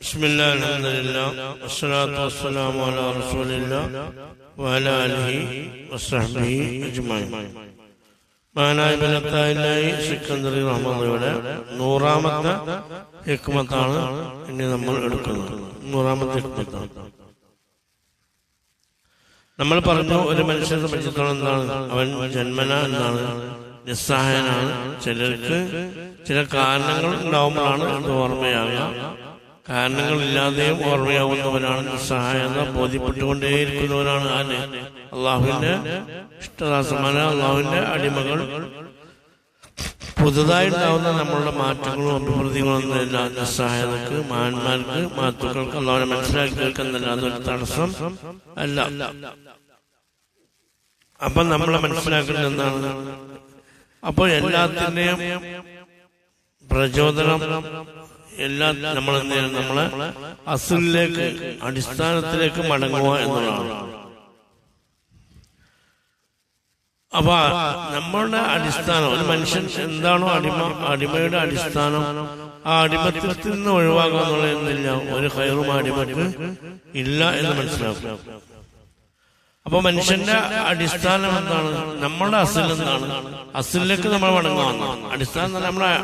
ബിസ്മില്ലാഹി അൽഹംദുലില്ലാഹ് വസ്സലാത്തു വസ്സലാമു അലാ റസൂലില്ലാഹ് വഅലാ ആലിഹി വസ്സഹ്ബിഹി അജ്മഈൻ. മഹാനായ ബലത്തായി സിക്കന്ദറി റഹ്മത്തുള്ളാഹിയുടെ 100ാമത്തെ ഹിക്മത്താണ് ഇനി നമ്മൾ എടുക്കുന്നത്. 100ാമത്തെ ഹിക്മത്താണ്. നമ്മൾ പറഞ്ഞു, ഒരു മനുഷ്യനെ സംബന്ധിച്ചിടത്തോളം എന്താണ്, അവൻ ജന്മന എന്താണ്, നിസ്സഹായനാണ്. ചിലർക്ക് ചില കാരണങ്ങൾ ഉണ്ടാവുമ്പോഴാണ് ഇത് ഓർമ്മയാകുക. കാരണങ്ങളില്ലാതെയും ഓർമ്മയാവുന്നവനാണ് നിസ്സഹായത ബോധ്യപ്പെട്ടുകൊണ്ടേയിരിക്കുന്നവരാണ് ആര്? അള്ളാഹുവിന്റെ ഇഷ്ടദാസന്മാരായ അള്ളാഹുവിന്റെ അടിമകൾ. പുതുതായി ഉണ്ടാവുന്ന നമ്മളുടെ മാറ്റങ്ങളും അഭിവൃദ്ധികളും ഒന്നുമില്ല നിസ്സഹായതക്ക്, മഹാന്മാർക്ക്, മാത്തുക്കൾക്ക് അള്ളാഹുവിനെ മനസ്സിലാക്കി കേൾക്കുന്നില്ല. അതൊരു തടസ്സം അല്ല. അപ്പൊ നമ്മളെ മനസ്സിലാക്കുന്നത് എന്താണ്? അപ്പോൾ എല്ലാത്തിന്റെയും പ്രചോദനം നമ്മളെ അസുലിലേക്ക്, അടിസ്ഥാനത്തിലേക്ക് മടങ്ങുക എന്നുള്ളതാണ്. അപ്പൊ നമ്മളുടെ അടിസ്ഥാനം, ഒരു മനുഷ്യൻ എന്താണോ അടിമയുടെ അടിസ്ഥാനം, ആ അടിമത്തത്തിൽ നിന്ന് ഒഴിവാക്കുക എന്നുള്ളതെന്നില്ല, ഒരു ഖൈറും അടിമക്ക് ഇല്ല എന്ന് മനസ്സിലാക്കുക. അപ്പൊ മനുഷ്യന്റെ അടിസ്ഥാനം എന്താണ്? നമ്മുടെ അസിൽ എന്താണ്? അസിലേക്ക് നമ്മൾ മടങ്ങുക. അടിസ്ഥാനം നമ്മളെ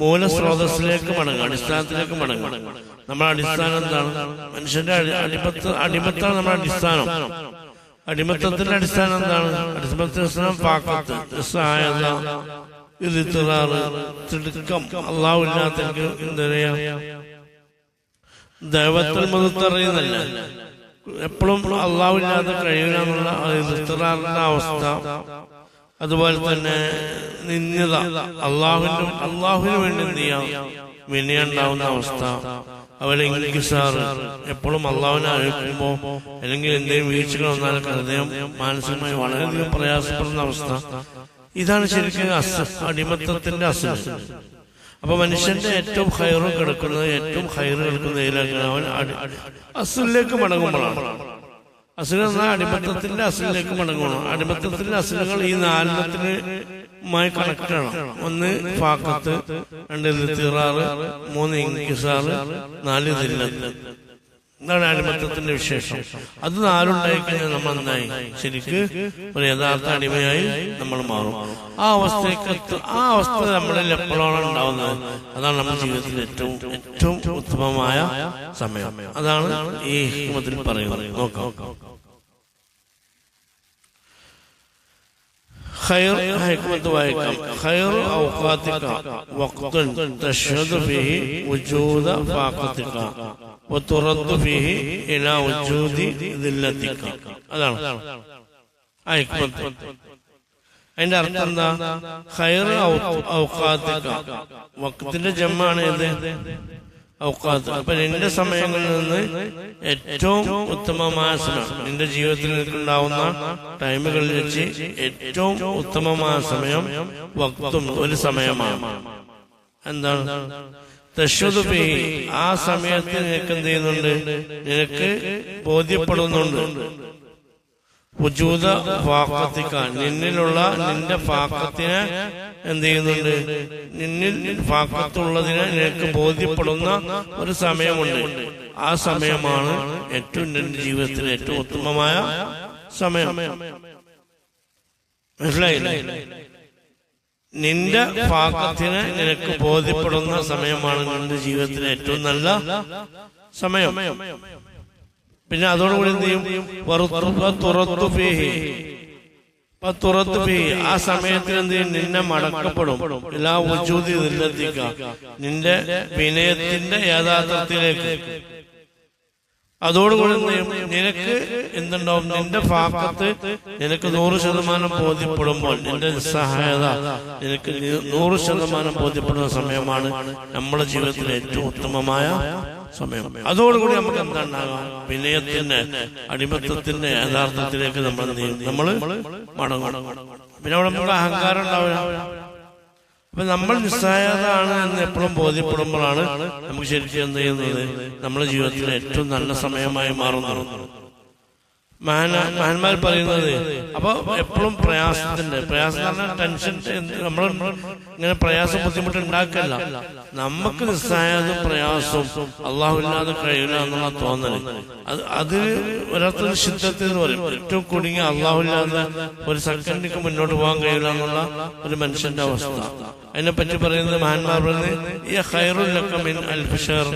മൂലസ്രോതസ്സിലേക്ക് മടങ്ങുക, അടിസ്ഥാനത്തിലേക്ക് മടങ്ങുക. നമ്മുടെ അടിസ്ഥാനം എന്താണ്? മനുഷ്യന്റെ അടിമത്താണ് നമ്മുടെ അടിസ്ഥാനം. അടിമത്തത്തിന്റെ അടിസ്ഥാനം എന്താണ്? അടിമത്തത്തിന്റെ അടിസ്ഥാനം പാക്കത്ത്, സഹായത, ഇതിറാറ്, തിടുക്കം, അള്ളാഹു ഇല്ലാത്തവർക്ക് എന്താ പറയാ, ദൈവത്തിൽ മുതത്തറിയുന്നല്ല, എപ്പോഴും അള്ളാഹു ഇല്ലാതെ കഴിയില്ല എന്നുള്ള ഇതിറാറിന്റെ അവസ്ഥ. അതുപോലെ തന്നെ നിന്യത, അള്ളാഹുവിന് വേണ്ടി എന്ത് ചെയ്യാം, വിനയുണ്ടാവുന്ന അവസ്ഥ. അവരെ ഇൻകിസാറ്, എപ്പോഴും അള്ളാഹുവിനെ അറിയിക്കുമ്പോ അല്ലെങ്കിൽ എന്തെങ്കിലും വീഴ്ചകൾ വന്നാൽ ഹൃദയം മാനസികമായി വളരെയധികം പ്രയാസപ്പെടുന്ന അവസ്ഥ. ഇതാണ് ശരിക്കും അടിമത്തത്തിന്റെ അസുഖം. അപ്പൊ മനുഷ്യന്റെ ഏറ്റവും ഹൈറ് കിടക്കുന്നത്, ഏറ്റവും ഹൈറ് കിടക്കുന്നതിലേക്കാണ് അവൻ അസുലിലേക്ക് മടങ്ങുമ്പോഴാണ്. അസുഖം എന്നാൽ അടിമത്തത്തിന്റെ അസുലിലേക്ക് മടങ്ങണം. അടിമത്തത്തിന്റെ അസുഖങ്ങൾ ഈ 4 കണക്റ്റാണ്. 1 ഫാക്കത്ത്, 2 തിറാറ്, 3 ഇൻകിസാറ്, 4 ദില്ലത്ത്. എന്താണ് അടിമത്തത്തിന്റെ വിശേഷം? അത് 4 ഉണ്ടായിക്കഴിഞ്ഞാൽ നമ്മൾ എന്തായി? ശരിക്ക് ഒരു യഥാർത്ഥ അടിമയായി നമ്മൾ മാറും. ആ അവസ്ഥ നമ്മളിൽ എപ്പോഴാണ് ഉണ്ടാവുന്നത്? അതാണ് നമ്മുടെ ജീവിതത്തിൽ ഏറ്റവും ഉത്തമമായ സമയം. അതാണ് ഈ ഹിക്മത്തിൽ പറയുന്നത്. നോക്കാം. ഖൈർ ഹിക്മത്ത് വായിക്കാം. ഖൈറു ഔഖാതിക വഖ്തുൻ തശ്ഹദു ഫീഹി വജൂദ ഫാഖതിക വതുറദ്ദു ഫീഹി ഇലാ വജൂദി ദില്ലതിക. അതാണ് ആ ഹിക്മത്ത്. അതിന്റെ അർത്ഥം എന്താ? ഖൈർ ഔഖാതിക, വഖ്തിന്റെ ജമ്മാണ് ഇത്, ഔഖാത്ത്. അപ്പൊ നിന്റെ സമയങ്ങളിൽ നിന്ന് ഏറ്റവും ഉത്തമമായ സമയം, നിന്റെ ജീവിതത്തിൽ നിൽക്കുണ്ടാവുന്ന ടൈമുകളിൽ വെച്ച് ഏറ്റവും ഉത്തമമായ സമയം വക്തും, ഒരു സമയമാണ്. എന്താണ്? തശ്വദ്, ആ സമയത്ത് നിനക്ക് എന്ത് ചെയ്യുന്നുണ്ട്? നിനക്ക് ബോധ്യപ്പെടുന്നുണ്ട്. വജൂദ ഫാഖതിക, നിന്നിലുള്ള നിന്റെ ഫാഖത്തിനെ എന്ത് ചെയ്യുന്നുണ്ട്? നിന്നിൽ ഫാഖത്തുള്ളതിനെ നിനക്ക് ബോധ്യപ്പെടുന്ന ഒരു സമയമുണ്ട്. ആ സമയമാണ് ഏറ്റവും നിന്റെ ജീവിതത്തിലെ ഏറ്റവും ഉത്തമമായ സമയം. മനസ്സിലായില്ലേ? നിന്റെ ഫാഖത്തിനെ നിനക്ക് ബോധ്യപ്പെടുന്ന സമയമാണ് നിന്റെ ജീവിതത്തിലെ ഏറ്റവും നല്ല സമയം. പിന്നെ അതോടുകൂടി എന്ത് ചെയ്യും? ആ സമയത്തിൽ എന്ത് ചെയ്യും? നിന്നെ മടക്കപ്പെടും. എല്ലാ വജൂദി ദില്ലതിക, നിന്റെ വിനയത്തിന്റെ യാഥാർത്ഥ്യത്തിലേക്ക്. അതോടുകൂടി എന്ത് ചെയ്യും? നിനക്ക് എന്തുണ്ടാവും? നിന്റെ ഫാഖത്ത് നിനക്ക് 100% ബോധ്യപ്പെടുമ്പോൾ, നിന്റെ നിസ്സഹായത നിനക്ക് 100% ബോധ്യപ്പെടുന്ന സമയമാണ് നമ്മുടെ ജീവിതത്തിലെ ഏറ്റവും ഉത്തമമായ സമയം. അതോടുകൂടി നമുക്ക് എന്താണ്ടാകാം? വിനയത്തിന്റെ, അടിമത്തത്തിന്റെ യഥാർത്ഥത്തിലേക്ക് നമ്മൾ മടങ്ങണം. പിന്നെ അവിടെ നമുക്ക് അഹങ്കാരം ഉണ്ടാവില്ല. അപ്പൊ നമ്മൾ നിസ്സഹായതാണ് എന്ന് എപ്പോഴും ബോധ്യപ്പെടുമ്പോഴാണ് നമുക്ക് ശരിക്കും എന്ത് ചെയ്യുന്നത്? നമ്മുടെ ജീവിതത്തിലെ ഏറ്റവും നല്ല സമയമായി മാറുന്നത്. മഹാന്മാർ പറയുന്നത്. അപ്പൊ എപ്പോഴും പ്രയാസം എന്ന് പറഞ്ഞാൽ ടെൻഷൻ, നമ്മൾ ഇങ്ങനെ പ്രയാസം ബുദ്ധിമുട്ട് ഉണ്ടാക്കല്ല, നമുക്ക് നിസ്സഹായതും പ്രയാസവും അള്ളാഹുവില്ലാതെ കഴിയില്ല എന്നുള്ള തോന്നല്. അത് ഒരാത്തൊരു ശുദ്ധത്തിൽ എന്ന് പറയും. ഏറ്റവും കുടുങ്ങി അള്ളാഹുവില്ലാതെ ഒരു സെക്കൻഡിക്ക് മുന്നോട്ട് പോകാൻ കഴിയില്ല എന്നുള്ള ഒരു മനുഷ്യന്റെ അവസ്ഥ. അതിനെപ്പറ്റി പറയുന്നത് മഹാന്മാർ പറയുന്നത് ഈ ഖൈറുൽ ലക മിൻ അൽഫി ശഹർ.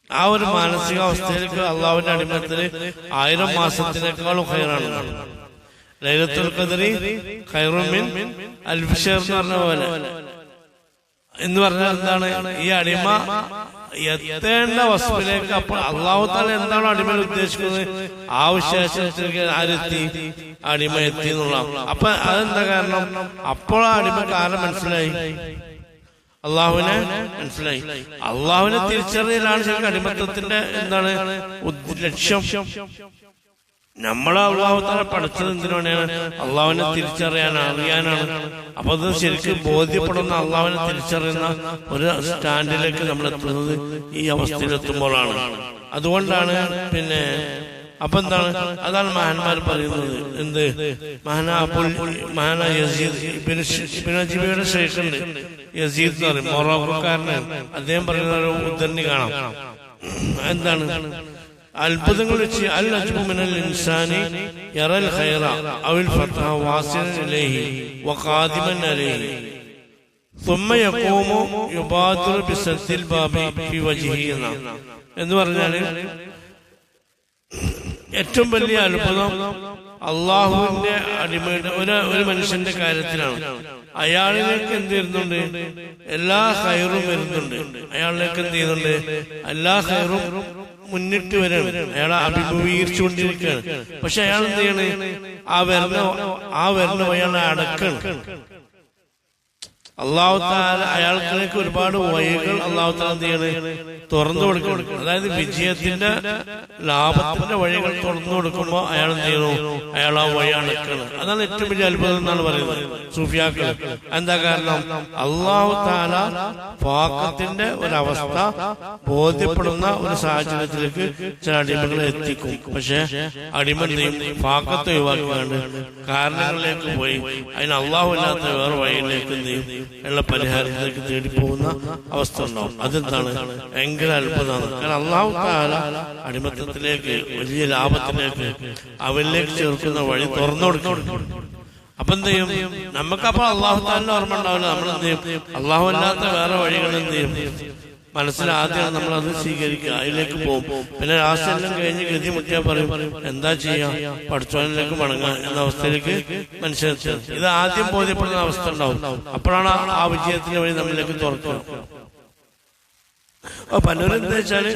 ആ ഒരു മാനസികാവസ്ഥയിലേക്ക് അള്ളാഹുവിന്റെ അടിമത്തിൽ 1000 മാസത്തിനേക്കാളും ഖൈറാണ്. ലൈലത്തുൽ ഖദ്രി ഖൈറുൻ മിൻ അൽഫി ശഹർ എന്ന് പറഞ്ഞ പോലെ എന്ന് പറഞ്ഞാൽ എന്താണ്? ഈ അടിമ എത്തേണ്ട വസ്തുവിലേക്ക് അപ്പോൾ അള്ളാഹു തആല എന്താണോ അടിമയിൽ ഉദ്ദേശിക്കുന്നത് ആ വിശേഷത്തിലേക്ക് ആരെത്തി? അടിമ എത്തി എന്നുള്ളതാണ്. അപ്പൊ അതെന്താ കാരണം? അപ്പോൾ ആ അടിമക്ക് ആരെ മനസ്സിലായി? അള്ളാഹുവിനെ മനസ്സിലായി. അള്ളാഹുവിനെ തിരിച്ചറിയലാണ് ശരിക്കും അടിമത്തത്തിന്റെ എന്താണ് ലക്ഷ്യം. നമ്മളെ അള്ളാഹു തആല പഠിച്ചത് എന്തിനാണ്? അള്ളാഹുവിനെ തിരിച്ചറിയാനാണ്, അറിയാനാണ്. അപ്പൊ അത് ശരിക്കും ബോധ്യപ്പെടുന്ന, അള്ളാഹുവിനെ തിരിച്ചറിയുന്ന ഒരു സ്റ്റാൻഡിലേക്ക് നമ്മൾ എത്തുന്നത് ഈ അവസ്ഥയിലെത്തുമ്പോഴാണ്. അതുകൊണ്ടാണ് പിന്നെ അപ്പൊ എന്താണ്? അതാണ് മഹാന്മാർ പറയുന്നത്. എന്ത്? മഹാന യസീദ് ശേഖുണ്ട്, യസീദ് എന്ന് പറയും, മൊറോക്കോക്കാരന്. അദ്ദേഹം പറയുന്ന ഒരു ഉദ്ധരണി കാണാം. എന്താണ്? അത്ഭുതങ്ങൾ വെച്ച് അൽ അജ്ബു മിനൽ ഇൻസാനി യറൽ ഖൈറ അവൽ ഫതഹ വാസിലൻ ഇലൈഹി വഖാദിമൻ അലൈഹി ثم يقوم يبادر بسد الباب في وجهه എന്ന് പറഞ്ഞാൽ ഏറ്റവും വലിയ അത്ഭുതം അള്ളാഹുവിന്റെ അടിമയുടെ ഒരു മനുഷ്യന്റെ കാര്യത്തിലാണ്. അയാളിലേക്ക് എന്ത് വരുന്നുണ്ട്? എല്ലാ ഖൈറും വരുന്നുണ്ട്. അയാളിലേക്ക് എന്ത് ചെയ്യുന്നുണ്ട്? എല്ലാ ഖൈറും മുന്നിട്ട് വരാണ്. അയാളെ അഭിമുഖീകരിച്ചുകൊണ്ടിരിക്കുകയാണ്. പക്ഷെ അയാൾ എന്ത് ചെയ്യണ്? ആ വരുന്ന അയാളെ അടക്കാണ്. അള്ളാഹു തആല അയാൾക്കിലേക്ക് ഒരുപാട് വഴികൾ അള്ളാഹു തആല എന്ത് ചെയ്യണ്? തുറന്നു കൊടുക്കണം. അതായത് വിജയത്തിന്റെ, ലാഭത്തിന്റെ വഴികൾ തുറന്നു കൊടുക്കുമ്പോൾ അയാൾ എന്ത് ചെയ്യുന്നു? അയാൾ ആ വഴി അടക്കണം. അതാണ് ഏറ്റവും വലിയ അത്ഭുതം എന്നാണ് പറയുന്നത് സൂഫിയാക്കൾ. എന്താ കാരണം? അള്ളാഹു തആല ഫാഖത്തിന്റെ ഒരവസ്ഥ ബോധ്യപ്പെടുന്ന ഒരു സാഹചര്യത്തിലേക്ക് ചില അടിമകളെ എത്തിക്കും. പക്ഷെ അടിമ ഫാഖത്ത് ഒഴിവാക്കിയാണ് കാരണങ്ങളിലേക്ക് പോയി അതിന് അള്ളാഹു അല്ലാത്ത വേറെ വഴിയിലേക്ക് എന്ത് ചെയ്യും? ഉള്ള പരിഹാരത്തിലേക്ക് തേടിപ്പോകുന്ന അവസ്ഥ ഉണ്ടാവും. അതെന്താണ്? ഭയങ്കര അത്ഭുതമാണ്. കാരണം അള്ളാഹു തആല അടിമത്തത്തിലേക്ക്, വലിയ ലാഭത്തിലേക്ക്, അവനിലേക്ക് ചേർക്കുന്ന വഴി തുറന്നു കൊടുക്കണം. അപ്പൊ എന്ത് ചെയ്യും? നമുക്കപ്പോ അള്ളാഹു തആല ഓർമ്മ ഉണ്ടാവില്ല. നമ്മൾ എന്ത് ചെയ്യും? അള്ളാഹു അല്ലാത്ത വേറെ വഴികൾ എന്ത് ചെയ്യും? മനസ്സിലാദ്യം നമ്മളത് സ്വീകരിക്കുക, അതിലേക്ക് പോകും. പിന്നെ രാഷ്ട്രീയം കഴിഞ്ഞ് ഗതി മുട്ടിയാൽ പറയും എന്താ ചെയ്യാ, പഠിച്ചവനിലേക്ക് മടങ്ങുക എന്ന അവസ്ഥയിലേക്ക് മനുഷ്യരെത്തുക. ഇത് ആദ്യം ബോധ്യപ്പെടുന്ന അവസ്ഥ ഉണ്ടാവും. അപ്പോഴാണ് ആ വിജയത്തിന്റെ വഴി നമ്മളിലേക്ക് തുറക്കുക. അപ്പൊ പലരും എന്താ വെച്ചാല്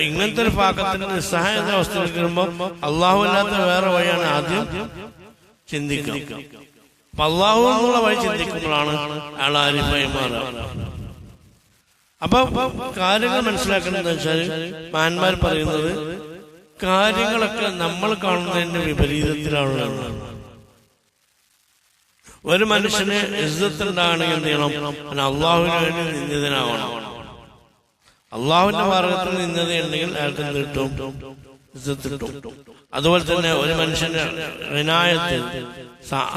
ഇങ്ങനത്തെ ഒരു പാകത്തിന് നിസ്സഹായ അവസ്ഥയിലേക്ക് വരുമ്പോ അള്ളാഹു അല്ലാത്ത വേറെ വഴിയാണ് ആദ്യം ചിന്തിക്കുക. അപ്പൊ അള്ളാഹു എന്നുള്ള വഴി ചിന്തിക്കുമ്പോഴാണ് അയാൾ ആരിഫായി മാറുക. അപ്പൊ കാര്യങ്ങൾ മനസ്സിലാക്കണമെന്ന് വെച്ചാൽ മഹാന്മാർ പറയുന്നത് കാര്യങ്ങളൊക്കെ നമ്മൾ കാണുന്നതിന്റെ വിപരീതത്തിലാണ്. ഒരു മനുഷ്യന് ഇസ്സത്തുണ്ടാകണമെങ്കിൽ എന്ത് ചെയ്യണം? അള്ളാഹുവിന് വേണ്ടി നിന്ദിതനാവണം. അള്ളാഹുവിന്റെ മാർഗത്തിൽ നിന്നതുണ്ടെങ്കിൽ അയാൾക്ക് എന്ത് കിട്ടും? ഇസ്സത്ത് കിട്ടും. അതുപോലെ തന്നെ ഒരു മനുഷ്യന്റെ വിനായത്ത്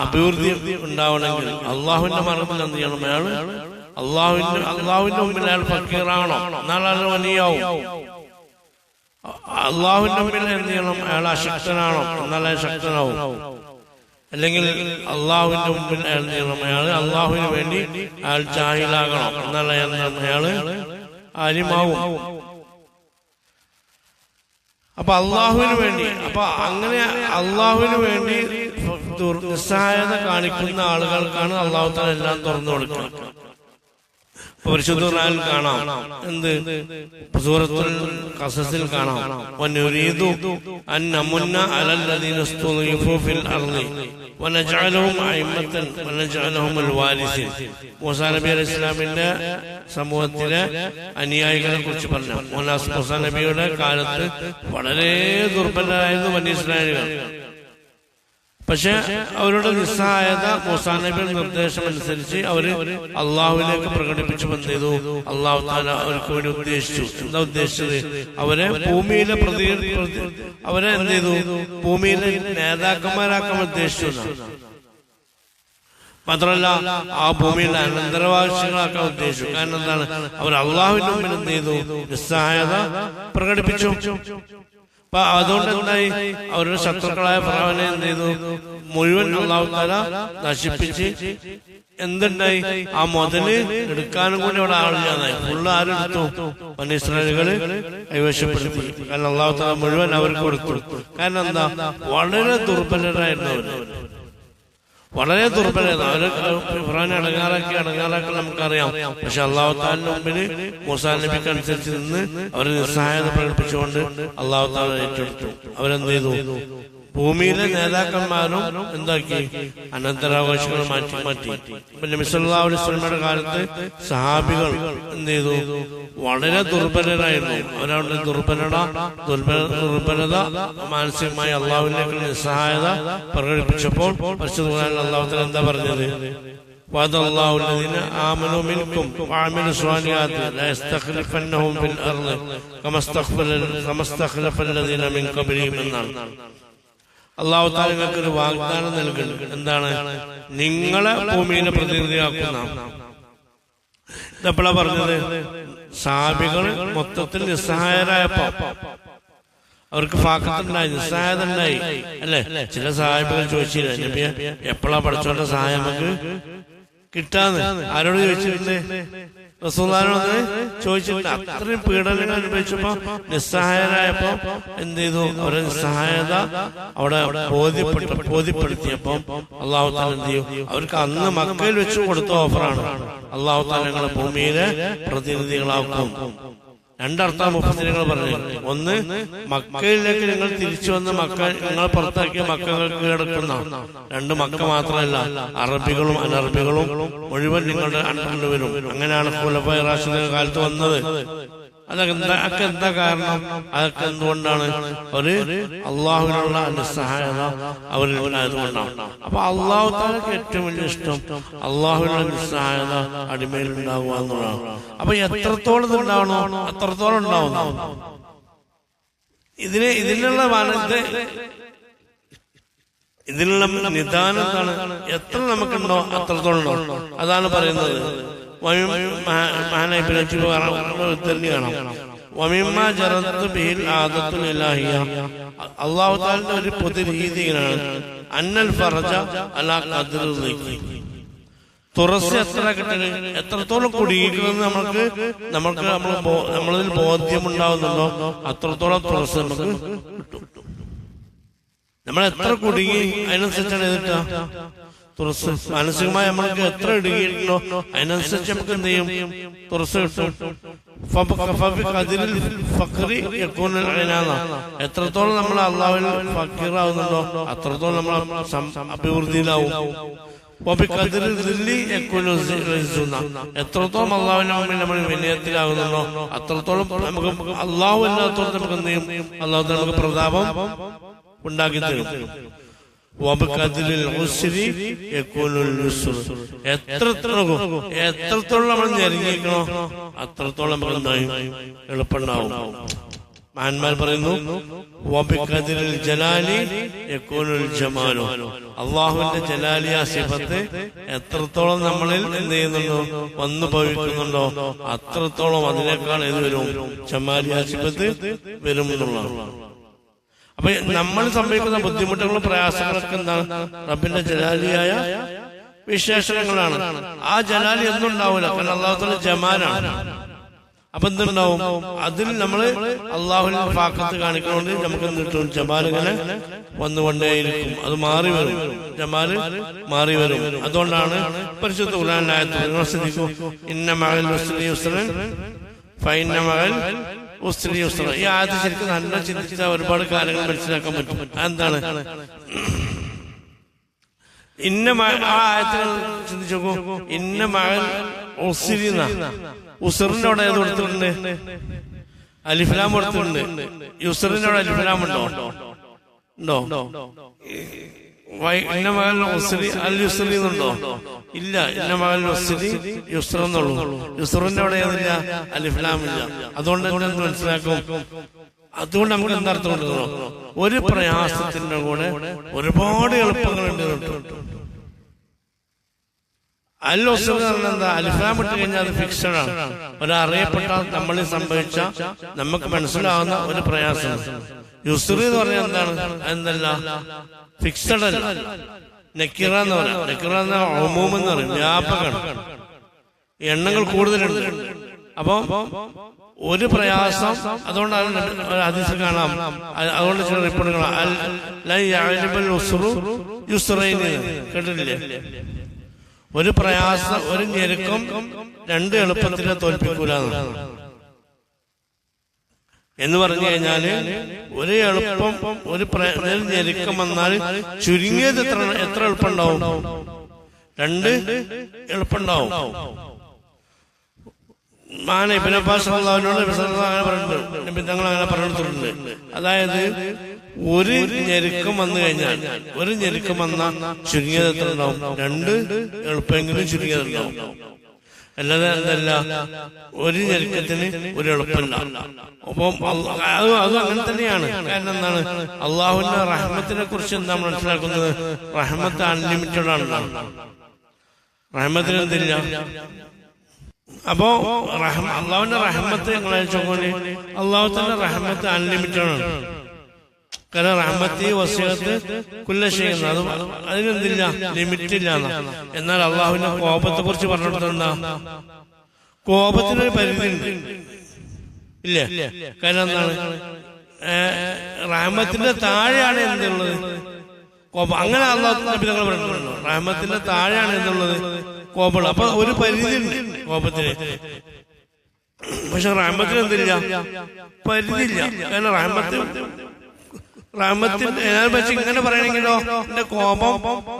അഭിവൃദ്ധി ഉണ്ടാവണമെങ്കിൽ അള്ളാഹുവിന്റെ മാർഗത്തിൽ എന്ത് ചെയ്യണം? അയാൾ അള്ളാഹുവിന്റെ മുമ്പിൽ അയാൾ ഫക്കീറാണോ? എന്നാൽ അയാൾ വലിയാവും. അള്ളാഹുവിന്റെ മുമ്പിൽ എന്ത് ചെയ്യണം? അയാൾ അശക്തനാണോ? എന്നാൽ അയാൾ ശക്തനാവും. അല്ലെങ്കിൽ അള്ളാഹുവിന്റെ മുമ്പിൽ അയാൾ എന്ത് ചെയ്യണം? അയാൾ അള്ളാഹുവിന് വേണ്ടി അയാൾ ജാഹിലാകണം. എന്നാൽ അയാള് ആലിമാവും. അപ്പൊ അള്ളാഹുവിന് വേണ്ടി, അപ്പൊ അങ്ങനെ അള്ളാഹുവിന് വേണ്ടി നിസ്സഹായത കാണിക്കുന്ന ആളുകൾക്കാണ് അള്ളാഹു തആല എല്ലാം തുറന്നു കൊടുക്കുന്നത്. പരിശുദ്ധ ഖുർആനിൽ കാണാം, എന്ത്? സൂറത്തുൽ ഖസസിൽ കാണാം, വനുരീദു അൻ നമുന്ന അലല്ലദീന ഇസ്തുളീഫു ഫിൽ അർളി വനജഅലഹും അഇമ്മത്തൻ വനജഅലഹുൽ വാരിസിൻ. മൂസാ നബി അലൈഹി ഇസ്ലാമിന്റെ സമൂഹത്തിലെ അനുയായികളെ കുറിച്ച് പറഞ്ഞു. മൂസാ നബിയുടെ കാലത്ത് വളരെ ദുർബലരായിരുന്നു ബനി ഇസ്രായേലുകൾ. പക്ഷെ അവരുടെ നിസ്സഹായത മൂസാ നബിയുടെ നിർദ്ദേശം അനുസരിച്ച് അവര് അള്ളാഹുവിലേക്ക് പ്രകടിപ്പിച്ചു. എന്ത് ചെയ്തു? അള്ളാഹു തആല അവർക്ക് വേണ്ടി ഉദ്ദേശിച്ചു. എന്താ ഉദ്ദേശിച്ചത്? അവരെ ഭൂമിയിലെ അവരെ എന്ത് ചെയ്തു? ഭൂമിയിലെ നേതാക്കന്മാരാക്കാൻ ഉദ്ദേശിച്ചു. മാത്രമല്ല ആ ഭൂമിയിലെ അനന്തരവാസികളാക്കാൻ ഉദ്ദേശിച്ചു. കാരണം എന്താണ്? അവർ അള്ളാഹുവിന്റെ മുമ്പിൽ എന്ത് ചെയ്തു? നിസ്സഹായത പ്രകടിപ്പിച്ചു. അപ്പൊ അതുകൊണ്ട് എന്തായി? അവരുടെ ശത്രുക്കളായ ഫറവനെ എന്ത് ചെയ്തു? മുഴുവൻ അല്ലാഹു തആല നശിപ്പിച്ച് എന്തുണ്ടായി? ആ മുതല് എടുക്കാനും കൂടി അവിടെ ആളില്ലാതായി. ഫുള്ള് ആരെടുത്തു? ബനി ഇസ്രായേലുകള് കൈവശപ്പെടുത്തി. കാരണം അല്ലാഹു തആല മുഴുവൻ അവർക്ക് കൊടുത്തു. കാരണം എന്താ? വളരെ ദുർബലരായിരുന്നു അവര്, വളരെ ദുർബലരായിരുന്നു അവര്. ഫറവനെ അടങ്ങാറാക്കി നമുക്കറിയാം. പക്ഷെ അല്ലാഹു തആലയുടെ മുമ്പില് മൂസാ നബിക്ക് അനുസരിച്ച് നിന്ന് അവര് നിസ്സഹായത പ്രകടിപ്പിച്ചുകൊണ്ട് അല്ലാഹു തആല ഏറ്റെടുത്തു. അവരെന്ത് ചെയ്തു? ഭൂമിയിലെ നേതാക്കന്മാരും എന്താക്കി? അനന്തരാവകാശികൾ മാറ്റി. നബി സല്ലല്ലാഹു അലൈഹി വസല്ലമയുടെ കാലത്ത് സഹാബികൾ എന്ത് ചെയ്തു? വളരെ ദുർബലരായിരുന്നു. അവരവരുടെ ദുർബലത മാനസികമായി അള്ളാഹുവിലേക്ക് നിസ്സഹായത പ്രകടിപ്പിച്ചപ്പോൾ പരിശുദ്ധ ഖുർആനിൽ അല്ലാഹു തആല എന്താ പറഞ്ഞത്? وعد الله الذين آمنوا منكم وعملوا الصالحات لا يستخلفنهم في الأرض كما استخلف الذين من قبلهم എന്നാണ്. അല്ലാഹു തആല നിങ്ങൾക്ക് ഒരു വാഗ്ദാനം നൽകുന്നുണ്ട്. എന്താണ്? നിങ്ങളെ ഭൂമിയിലെ പ്രതിനിധിയാക്കുന്ന. ഇതെപ്പോഴാ പറഞ്ഞത്? സഹാബികൾ മൊത്തത്തിൽ നിസ്സഹായരായപ്പോ അവർക്ക് ഫാഖത്തുണ്ടായി, നിസ്സഹായത ഉണ്ടായി അല്ലെ? ചില സഹാബികൾ ചോദിച്ചില്ല, നബിയെ എപ്പോഴാ പഠിച്ചോണ്ട സഹായം നമുക്ക് കിട്ടാന്ന്? ആരോട് ചോദിച്ചിട്ടുണ്ട്? റസൂലുള്ളാഹിനോട് ചോദിച്ചിട്ടുണ്ട്. അത്രയും പീഡനങ്ങൾ അനുഭവിച്ചപ്പോ നിസ്സഹായരായപ്പോ എന്ത് ചെയ്തു? അവരെ നിസ്സഹായത അവിടെ ബോധ്യപ്പെടുത്തിയപ്പോ അല്ലാഹു തആല എന്ത് ചെയ്യും? അവർക്ക് അന്ന് മക്കയിൽ വെച്ച് കൊടുത്ത ഓഫറാണ്. അല്ലാഹു തആല ഞങ്ങളെ ഭൂമിയിലെ പ്രതിനിധികളാക്കും. രണ്ടർത്ഥം മുഫസ്സിറുകൾ പറഞ്ഞു. ഒന്ന്, മക്കയിലേക്ക് നിങ്ങൾ തിരിച്ചു വന്ന് നിങ്ങൾ പുറത്താക്കിയ മക്കൾക്ക് കിടക്കുന്ന. രണ്ട്, മക്ക മാത്രമല്ല അറബികളും അനറബികളും മുഴുവൻ നിങ്ങളുടെ അണ്ടറിൽ വരും. അങ്ങനെയാണ് ഖുലഫായ റാഷിദീൻ കാലത്ത് വന്നത്. അതൊക്കെ എന്താ കാരണം? അതൊക്കെ എന്തുകൊണ്ടാണ്? ഒരു അള്ളാഹുവിനുള്ള നിസ്സഹായത അവരിൽ ഉണ്ടായതുകൊണ്ടാണ്. അപ്പൊ അള്ളാഹു തആലക്ക് ഏറ്റവും വലിയ ഇഷ്ടം അള്ളാഹുവിനുള്ള നിസ്സഹായത അടിമയിൽ ഉണ്ടാവുക എന്നുള്ളതാണ്. അപ്പൊ എത്രത്തോളം ഉണ്ടാവണോ അത്രത്തോളം ഉണ്ടാവുന്നു. ഇതിനുള്ള ഇതിനുള്ള നിദാനം എന്താണ്? എത്ര നമുക്കുണ്ടോ അത്രത്തോളം ഉണ്ടോ. അതാണ് പറയുന്നത്. അല്ലാഹു തആലയുടെ ഒരു പൊതു രീതിയാണ് അന്നൽ ഫറജ അലാ ഖദ്രി. തുറസ് എത്ര കിട്ടല്, എത്രത്തോളം കുടുങ്ങിയിരിക്കുന്നത് നമ്മളിൽ ബോധ്യമുണ്ടാവുന്നുണ്ടോ അത്രത്തോളം തുറസ് നമുക്ക് കിട്ടും. നമ്മൾ എത്ര കുടുങ്ങി അതിനനുസരിച്ചാണ് എതിർക്കുക. തുറസ് മാനസികമായി നമ്മൾക്ക് എത്ര ഇടുങ്ങിയിട്ടുണ്ടോ അതിനനുസരിച്ച് നമുക്ക് എന്ത് ചെയ്യും? തുറസ് കിട്ടും. എത്രത്തോളം നമ്മൾ അള്ളാഹുവിൽ ഫക്കീറാവുന്നുണ്ടോ അത്രത്തോളം നമ്മൾ അഭിവൃദ്ധിയിലാവും. എത്രത്തോളം അള്ളാഹുവിന്റെ മുമ്പിൽ നമ്മൾ വിനയത്തിലാകുന്നുണ്ടോ അത്രത്തോളം നമുക്ക് അള്ളാഹു അല്ലാത്തോളം നമുക്ക് എന്ത് ചെയ്യും? അള്ളാഹു നമുക്ക് പ്രതാപം ഉണ്ടാക്കി തരും. എത്രത്തോളം നമ്മൾ ഞെരുങ്ങിക്കണോ അത്രത്തോളം നമുക്ക് എന്തായും എളുപ്പമുണ്ടാവും. മഹാന്മാർ പറയുന്നു, അള്ളാഹുവിന്റെ ജലാലിയ സിഫത്ത് എത്രത്തോളം നമ്മളിൽ എന്ത് ചെയ്യുന്നുണ്ടോ വന്നു ഭവിക്കുന്നുണ്ടോ അത്രത്തോളം അതിനേക്കാൾ ഏത് വരും? ജമാലിയ സിഫത്ത് വരും എന്നുള്ളതാണ്. അപ്പൊ നമ്മൾ സംഭവിക്കുന്ന ബുദ്ധിമുട്ടുകളും പ്രയാസങ്ങളൊക്കെ എന്താണ്? റബ്ബിന്റെ ജലാലിയായ വിശേഷണങ്ങളാണ്. ആ ജലാലി ഒന്നും ഉണ്ടാവില്ല. കാരണം അല്ലാഹു തആല ജമാലാണ്. അപ്പൊ എന്തുണ്ടാവും? അതിൽ നമ്മള് അള്ളാഹുവിന്റെ ഫാഖത്ത് കാണിക്കുന്നതുകൊണ്ട് നമുക്ക് എന്ത് കിട്ടും? ജമാൽ ഇങ്ങനെ വന്നുകൊണ്ടേയിരിക്കും. അത് മാറി വരും, ജമാല് മാറി വരും. അതുകൊണ്ടാണ് പരിശുദ്ധ ഖുർആനിലായത്ത് ഇന്ന മഅൽ ഉസ്രി യുസ്റൻ ഫഇന്ന മഅൽ ഉസ്രി യുസ്റ. ഈ ആയത്ത് ശരിക്കും നല്ല ചിന്തിച്ചാൽ ഒരുപാട് കാര്യങ്ങൾ മനസ്സിലാക്കാൻ പറ്റും. എന്താണ് ഇന്ന ആ ആയത്തിൽ ചിന്തിച്ചു നോക്കൂ. ഇന്ന മഅൽ ഉസ്രി, ഉസ്റിന്റെ അവിടെ ഏത് കൊടുത്തിട്ടുണ്ട്? അലിഫ്ലാം കൊടുത്തിട്ടുണ്ട്. യുസ്റിന്റെ അവിടെ അലിഫ്ലാം ഉണ്ടോ? ഇന്ന മകൽ ഉസ്രി അൽ യുസ്രി എന്നുണ്ടോ? ഇല്ല. ഇന്ന മകൽ ഉസ്രി യുസ്ര എന്നുള്ളൂ. യുസ്റിന്റെ അവിടെ ഏതില്ല? അലിഫ് ലാം ഇല്ല. അതുകൊണ്ട് തന്നെ മനസ്സിലാക്കും. അതുകൊണ്ട് നമുക്ക് എന്താർത്ഥം കൊണ്ടുവന്നോ? ഒരു പ്രയാസത്തിന്റെ കൂടെ ഒരുപാട് എളുപ്പങ്ങളുണ്ട്. അൽ ഉസ്രി എന്ന് പറഞ്ഞാൽ എന്താ? അലിഫ് ലാം ഇട്ട് കഴിഞ്ഞാൽ അത് ഫിക്സഡ് ആണ്. ഒരറിയപ്പെട്ട നമ്മളിൽ സംഭവിച്ച നമുക്ക് മനസ്സിലാവുന്ന ഒരു പ്രയാസം. യുസ്രി എന്ന് പറഞ്ഞാൽ എന്താണ്? എന്തല്ല, ഫിക്സഡ് അല്ല. നക്കിറ എന്ന് പറയാം. നക്കിറ എന്ന ഉമൂം എന്ന് പറയും, വ്യാപകമാണ്, എണ്ണങ്ങൾ കൂടുതലുണ്ട്. അപ്പൊ ഒരു പ്രയാസം, അതുകൊണ്ടാണ് ഹദീസിൽ കാണാം, അതുകൊണ്ട് ചില റിപ്പോർട്ടുകൾ കേട്ടിട്ടില്ലേ? ഒരു പ്രയാസം, ഒരു ഞെരുക്കം രണ്ട് എളുപ്പത്തിനെ തോൽപ്പിക്കൂലെന്ന് എന്ന് പറഞ്ഞു കഴിഞ്ഞാല്, ഒരു എളുപ്പം, ഒരു ഞെരുക്കം വന്നാൽ ചുരുങ്ങിയത് എത്ര എളുപ്പം ഉണ്ടാവും? രണ്ട് എളുപ്പമുണ്ടാവും. ഇബ്നു അബ്ബാസ് റളിയല്ലാഹു അങ്ങനെ പറഞ്ഞിട്ടുണ്ട്, തങ്ങൾ അങ്ങനെ പറഞ്ഞിട്ടുണ്ട്. അതായത് ഒരു ഞെരുക്കം വന്നു കഴിഞ്ഞാൽ, ഒരു ഞെരുക്കം വന്നാൽ ചുരുങ്ങിയത് എത്ര ഉണ്ടാവും? രണ്ട് എളുപ്പമെങ്കിലും ചുരുങ്ങിയത് ഉണ്ടാവും. അല്ലാതെ എന്തല്ല, ഒരു ഞെരുക്കത്തിന് ഒരു എളുപ്പമില്ല. അപ്പം അത് അങ്ങനെ തന്നെയാണ്. കാരണം എന്താണ്? അള്ളാഹുവിന്റെ റഹ്മത്തിനെ കുറിച്ച് എന്താ മനസ്സിലാക്കുന്നത്? റഹ്മത്ത് അൺലിമിറ്റഡ് ആണ്. റഹ്മത്തിന് എന്തില്ല. അപ്പോ അള്ളാഹുവിന്റെ റഹ്മത്ത് ഞങ്ങൾ അയച്ചോളി, അള്ളാഹുത്തിന്റെ റഹ്മത്ത് അൺലിമിറ്റഡ് ആണ്. കാരണം റഹ്മത്തി വസിയത്ത് കുല്ല ചെയ്യുന്ന അത് അതിനെന്തില്ല, ലിമിറ്റ് ഇല്ല. എന്നാൽ അള്ളാഹുവിന്റെ കോപത്തെ കുറിച്ച് പറഞ്ഞിട്ടെന്താ? കോപത്തിനൊരു പരിധി ഉണ്ട്, ഇല്ലേ? കാരണം എന്താണ്? റഹ്മത്തിന്റെ താഴെയാണ് എന്തുള്ളത്? കോപം. അങ്ങനെ അള്ളാഹു നബി തങ്ങൾ പറഞ്ഞിട്ടുണ്ടോ? റഹ്മത്തിന്റെ താഴെയാണ് എന്തുള്ളത്? കോപം. അപ്പൊ ഒരു പരിധി ഉണ്ട് കോപത്തിന്. പക്ഷെ റഹ്മത്തിന് എന്തില്ല, പരിധിയില്ല. കാരണം റഹ്മത്തിന്റെ ഇങ്ങനെ പറയണെങ്കിലോ, എന്റെ കോപം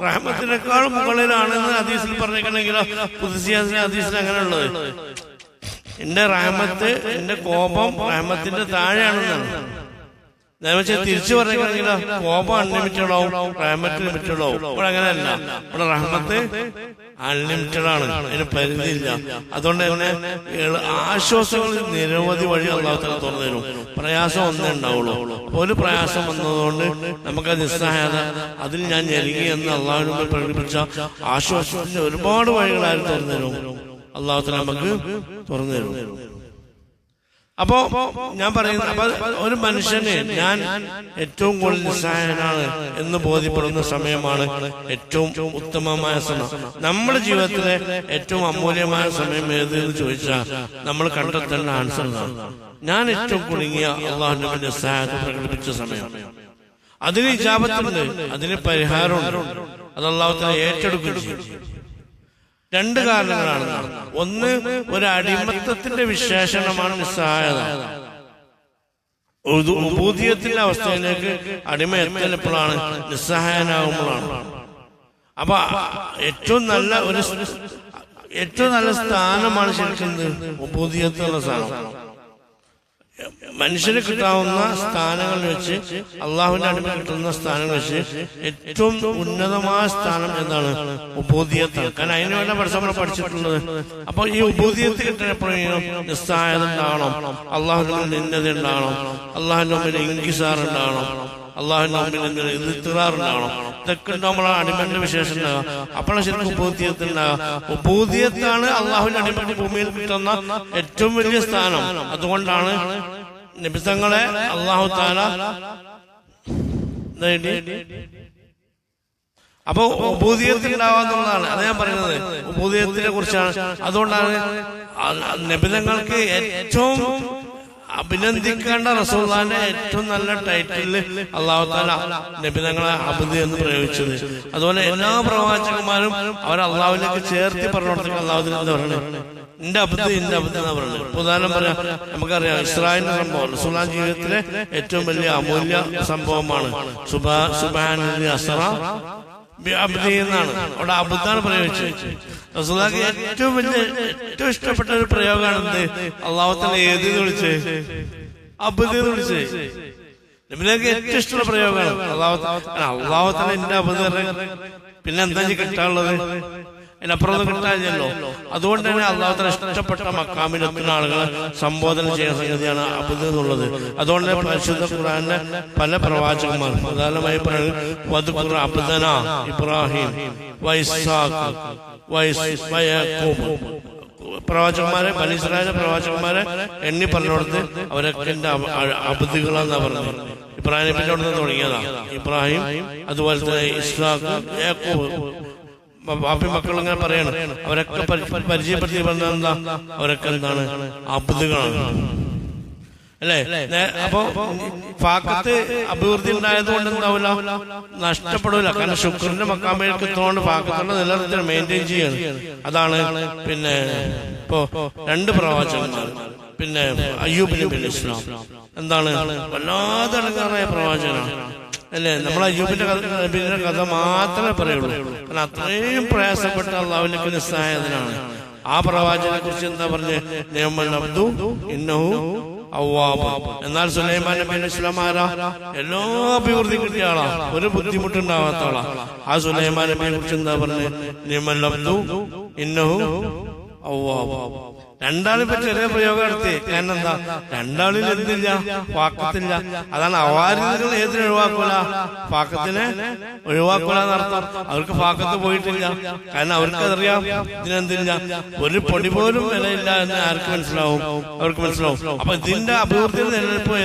റഹ്മത്തിനേക്കാളും മുകളിലാണെന്ന് ഹദീസിൽ പറഞ്ഞേക്കണെങ്കിലോ, ഖുദ്സിയാസിലെ ഹദീസിൽ അങ്ങനെ ഉള്ളത്. എന്റെ റഹ്മത്ത്, എന്റെ കോപം റഹ്മത്തിന്റെ താഴെയാണെന്നാണ്. തിരിച്ചു പറഞ്ഞെങ്കിലോ, കോപം അൺലിമിറ്റഡ് ആവും, റഹ്മത്ത് ലിമിറ്റഡ് ആവും. ഇവിടെ അങ്ങനെയല്ല. ഇവിടെ റഹ്മത്ത് അൺലിമിറ്റഡ് ആണ്, അതിന് പരിധിയില്ല. അതുകൊണ്ട് തന്നെ ആശ്വാസങ്ങൾ നിരവധി വഴി അള്ളാഹു തആല തുറന്നു തരും. പ്രയാസം ഒന്നേ ഉണ്ടാവുള്ളൂ. ഒരു പ്രയാസം വന്നതുകൊണ്ട് നമുക്ക് നിസ്സഹായത, അതിൽ ഞാൻ ഞെരുങ്ങി എന്ന് അള്ളാഹുവിനോട് പ്രകടിപ്പിച്ച ആശ്വാസത്തിന്റെ ഒരുപാട് വഴികളായിരുന്നു തുറന്നു തരും. അള്ളാഹു തആല നമുക്ക് തുറന്നു തരും. അപ്പോ ഞാൻ പറയുന്നത്, അപ്പൊ ഒരു മനുഷ്യന് ഞാൻ ഏറ്റവും കൂടുതൽ നിസ്സഹായനാണ് എന്ന് ബോധ്യപ്പെടുന്ന സമയമാണ് ഏറ്റവും ഉത്തമമായ സമയം. നമ്മുടെ ജീവിതത്തിലെ ഏറ്റവും അമൂല്യമായ സമയം ഏത് എന്ന് ചോദിച്ചാൽ നമ്മൾ കണ്ടെത്തേണ്ട ആൻസർ ആണ്, ഞാൻ ഏറ്റവും കുടുങ്ങിയ അള്ളാഹുവിന്റെ നിസ്സഹായത പ്രകടിപ്പിച്ച സമയം. അതിന് ഇജാബത്തുണ്ട്, അതിന് പരിഹാരമുണ്ട്. അത് അള്ളാഹു തആല ഏറ്റെടുക്കുകയും ചെയ്യും. രണ്ട് കാരണങ്ങളാണ്. ഒന്ന്, ഒരു അടിമത്തത്തിന്റെ വിശേഷണമാണ് നിസ്സഹായത. ഉബൂദിയത്തിന്റെ അവസ്ഥയിലേക്ക് അടിമ എത്തലപ്പോഴാണ്, നിസ്സഹായനാകുമ്പോഴാണ്. അപ്പൊ ഏറ്റവും നല്ല സ്ഥാനമാണ് ശരിക്കും ഉബൂദിയത്തുള്ള സ്ഥാനം. മനുഷ്യന് കിട്ടാവുന്ന സ്ഥാനങ്ങൾ വെച്ച്, അള്ളാഹുവിന്റെ അടിമ കിട്ടുന്ന സ്ഥാനങ്ങൾ വെച്ച് ഏറ്റവും ഉന്നതമായ സ്ഥാനം എന്താണ്? ഉബൂദിയത്താണ്. കാരണം അതിന് വേണ്ട പഠിച്ചവരെ പഠിച്ചിട്ടുള്ളത്. അപ്പൊ ഈ ഉബൂദിയത്ത് കിട്ടുന്നപ്പോഴും നിസ്സഹായത ഉണ്ടാവണം, അള്ളാഹുവിന്റെ മുമ്പിൽ നിന്നത ഉണ്ടാവണം, അള്ളാഹുവിന്റെ മുമ്പിൽ ഇൻകിസാർ ഉണ്ടാവണം, അള്ളാഹുവിന്റെ മുമ്പിൽ ഇത്തിറാറുണ്ടാവണം. ഇതൊക്കെ ഉണ്ടാകുമ്പോഴാണ് അടിമന്റെ വിശേഷം ഉണ്ടാകുക. അപ്പോഴാണ് ശരിക്കും ഉബൂദിയത്ത് ഉണ്ടാകുക. ഉബൂദിയത്താണ് അള്ളാഹുവിന്റെ അടിമന്റെ ഭൂമിയിൽ കിട്ടുന്ന ഏറ്റവും വലിയ സ്ഥാനം. അതുകൊണ്ടാണ് നബി തങ്ങളെ അള്ളാഹു തആല അപ്പൊ ഉബൂദിയത്ത് ഉണ്ടാവാന്നുള്ളതാണ്. അത് ഞാൻ പറയുന്നത് ഉബൂദിയത്തിനെ കുറിച്ചാണ്. അതുകൊണ്ടാണ് നബി തങ്ങൾക്ക് ഏറ്റവും അഭിനന്ദിക്കേണ്ട റസൂലുള്ളാഹിന്റെ ഏറ്റവും നല്ല ടൈറ്റിൽ അല്ലാഹു തആല നബി തങ്ങളെ അബ്ദ് എന്ന് പ്രയോഗിച്ചത്. അതുപോലെ എല്ലാ പ്രവാചകന്മാരും അവർ അള്ളാഹുവിലേക്ക് ചേർത്തി പറഞ്ഞോടത്തേക്ക് അള്ളാഹു എന്താ പറയുന്നത്? എന്റെ അബ്ദ് എന്നാ പറയുന്നത്. ഉദാഹരണം പറയാം, നമുക്കറിയാം ഇസ്രായേലിന്റെ സംഭവം റസൂലുള്ളാഹി ജീവിതത്തിലെ ഏറ്റവും വലിയ അമൂല്യ സംഭവമാണ്. സുബ്ഹാനല്ലദീ അസ്റ ബിഅബ്ദിഹി എന്നാണ് അവിടെ അബ്ദാണ് പ്രയോഗിച്ചത്. റസൂലുള്ളാഹിക്ക് ഏറ്റവും ഇഷ്ടപ്പെട്ട ഒരു പ്രയോഗമാണ് എന്ത്? അല്ലാഹു തആല ഏത് വിളിച്ച്? അബ്ദ് എന്ന് വിളിച്ച്. നബിയിലേക്ക് ഏറ്റവും ഇഷ്ടമുള്ള പ്രയോഗമാണ് അള്ളാഹുത്താല എന്റെ അബുദർ. പിന്നെ എന്താ കിട്ടാനുള്ളത്? അതിനപ്പുറം കിട്ടാനില്ലല്ലോ. അതുകൊണ്ട് തന്നെ അള്ളാഹുത്താല ഇഷ്ടപ്പെട്ട മക്കാമിലെത്തുന്ന ആളുകളെ സംബോധന ചെയ്യുന്ന സംഗതിയാണ് അബ്ദ് എന്നുള്ളത്. അതുകൊണ്ട് പരിശുദ്ധ ഖുർആനിലെ പല പ്രവാചകന്മാർ പ്രധാനമായി പറയുന്നത് അബ്ദന ഇബ്രാഹിം വൈസാഖ് വയാഖൂബ് പ്രവാചകന്മാരെ, ബനി ഇസ്രായേലിലെ പ്രവാചകന്മാരെ എണ്ണി പറഞ്ഞുകൊടുത്ത് അവരൊക്കെ എന്റെ അബ്ദുകളാന്നാ പറഞ്ഞത്. ഇബ്രാഹിം നബിന്റെ അവിടെ നിന്ന് തുടങ്ങിയതാ. ഇബ്രാഹിം, അതുപോലെ തന്നെ ഇസ്ഹാഖ്, യാക്കൂബ്, ബാപ്പി മക്കൾ ഇങ്ങനെ പറയണം. അവരൊക്കെ പരിചയപ്പെടുത്തി പറഞ്ഞ എന്താ? അവരൊക്കെ എന്താണ്? അബ്ദുകളാണ് അല്ലേ? അപ്പൊ ഫാക്കത്ത് അഭിവൃദ്ധി ഉണ്ടായതുകൊണ്ട് എന്താവില്ല, നഷ്ടപ്പെടില്ല. കാരണം ശുക്രന്റെ മക്കാമേൽക്ക് എത്തുകൊണ്ട് ഫാക്കത്തിന്റെ നിലനിർത്തി മെയിൻറ്റെയിൻ ചെയ്യാണ്. അതാണ് പിന്നെ ഇപ്പോ 2 പ്രവാചകന്മാർ. പിന്നെ അയ്യൂബ് നബി അലൈഹി ഇസ്ലാം എന്താണ് വല്ലാതെ അടങ്ങാറായ പ്രവാചകനാണ് അല്ലേ? നമ്മൾ അയ്യൂബിന്റെ കഥ മാത്രമേ പറയുള്ളൂ. കാരണം അത്രയും പ്രയാസപ്പെട്ട അള്ളാഹുവിലേക്ക് നിസ്സഹായതനാണ്. ആ പ്രവാചകനെ കുറിച്ച് എന്താ പറഞ്ഞ്? അബ്ദു ഇന്നഹു അവ്വാബ്. എന്നാൽ സുലൈമാൻ നബി അലൈഹി ഇസ്ലാം ആരാ? എല്ലാ അഭിവൃദ്ധി കിട്ടിയ ആളാ, ഒരു ബുദ്ധിമുട്ടുണ്ടാവാത്ത ആളാ. ആ സുലൈമാൻ നബിയെ കുറിച്ച് എന്താ പറഞ്ഞ്? അബ്ദു ഇന്നഹു അവ്വാബ്. രണ്ടാളിൽ പറ്റി ചെറിയ പ്രയോഗം നടത്തി. കാരണം എന്താ? രണ്ടാളിൽ എന്തില്ല? ഫാക്കത്തില്ല. അതാണ് അവാരികൾ ഏതിനെ ഒഴിവാക്കൂല? ഫാക്കത്തിനെ ഒഴിവാക്കൂല എന്നർത്ഥം. അവർക്ക് ഫാക്കത്ത് പോയിട്ടില്ല. കാരണം അവർക്കറിയാം ഇതിനെന്തില്ല, ഒരു പൊടി പോലും വിലയില്ല എന്ന് ആർക്ക് മനസ്സിലാവും? അവർക്ക് മനസ്സിലാവും. അപ്പൊ ഇതിന്റെ അഭിവൃദ്ധി നിലനിൽപ്പ്